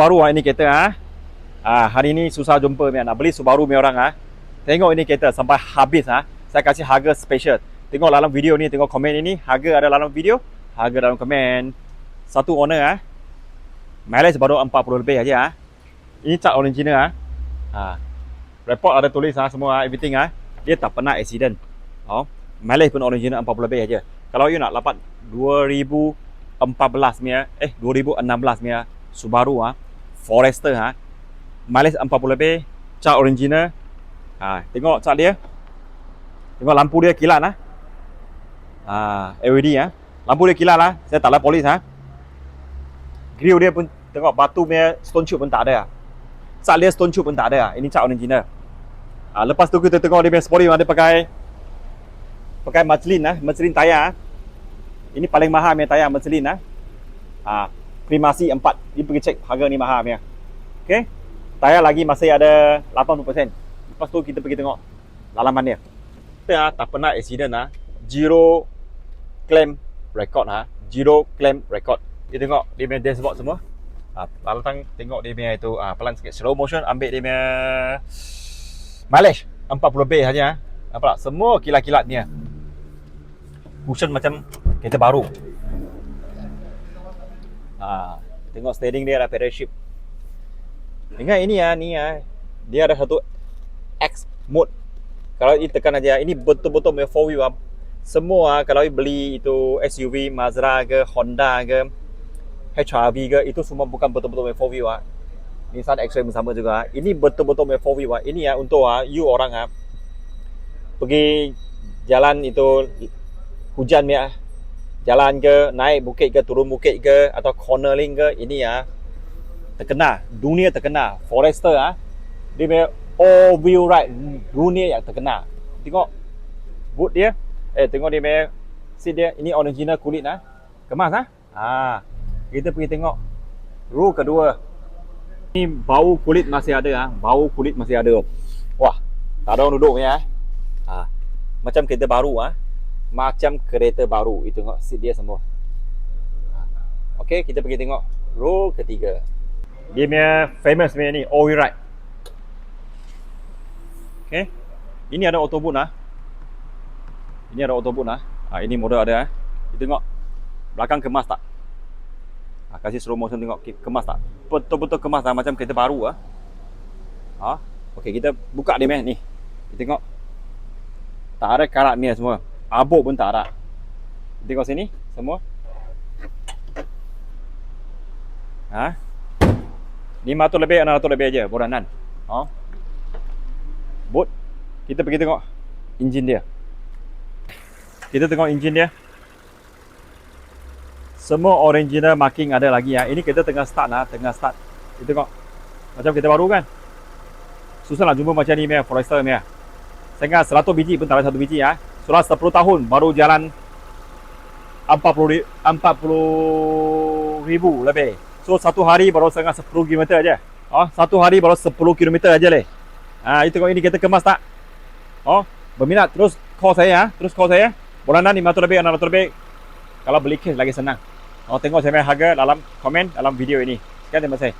Baru ini kereta hari ni susah jumpa nak beli Subaru orang Tengok ini kereta sampai habis Saya kasih harga special. Tengok dalam video ni, tengok komen ini, harga ada dalam video, harga dalam komen. Satu owner mileage baru 40 lebih aja Ini cat original report ada tulis semua everything Dia tak pernah accident. Mileage pun original 40 lebih aja. Kalau you nak dapat 2016 punya Subaru Forester mileage 40 lebih, cat original. Tengok cat dia. Tengok lampu dia kilat LED lampu dia kilat Saya tak lah polis Grill dia pun tengok batu punya stone chip pun tak ada. Cat dia stone chip pun tak ada. Ini cat original. Lepas tu kita tengok dia punya spori ada pakai Michelin tayar. Ini paling mahal punya tayar Michelin Primasi 4. Dia pergi cek harga ni mahal punya. Okey. Tayar lagi masih ada 80%. Lepas tu kita pergi tengok dalaman dia. Kita tak pernah accident zero claim record zero claim record. Dia tengok dia punya dashboard semua. Lalu tengok dia punya itu pelan sikit slow motion, ambil dia punya mileage 40 lebih saja. Nampak tak? Semua kilat-kilat dia. Cushion macam kereta baru. Tengok steering dia ada pedal shift. Ingat ini dia ada satu X mode. Kalau you tekan aja, ini betul-betul punya 4 wheel Semua kalau you beli itu SUV, Mazda ke, Honda ke, HRV ke, itu semua bukan betul-betul punya 4 wheel Nissan X-Trail sama juga. Ini betul-betul punya 4 wheel Ini untuk you orang pergi jalan itu hujan jalan ke, naik bukit ke, turun bukit ke, atau cornering ke, ini terkena, dunia terkena. Forester dia punya all wheel ride, dunia yang terkena. Tengok boot dia, tengok dia punya seat dia, ini original kulit kemas kita pergi tengok row kedua. Ini bau kulit masih ada bau kulit masih ada. Wah, tak ada orang duduk punya macam kereta baru macam kereta baru. Itu tengok seat dia semua. Okey, kita pergi tengok row ketiga. Dia punya famous punya ni all wheel ride. Okey. Ini ada auto boot Ini ada auto boot ini model ada Kita tengok belakang kemas tak? Kasih slow motion tengok kemas tak? Betul-betul kemas macam kereta baru Okey, kita buka dia ni. Kita tengok. Tak ada karat ni semua. Abuk pun tak ada. Tengok sini semua. 500 lebih, 600 lebih aja boranan. Boot. Kita pergi tengok enjin dia. Kita tengok enjin dia. Semua original marking ada lagi Ini kita tengah start tengah start. Kita tengok macam kita baru kan. Susah nak jumpa macam ni Forester Saya ingat 100 biji pun tak ada 1 biji Sudah 10 tahun baru jalan 40 ribu lebih. So satu hari baru setengah 10 km aja. Satu hari baru 10 km aja leh. Itu tengok ini kita kemas tak? Berminat terus call saya Boranan 500 lebih, 600 lebih. Kalau beli case lagi senang. Tengok saya punya harga dalam komen dalam video ini. Sekian, terima kasih.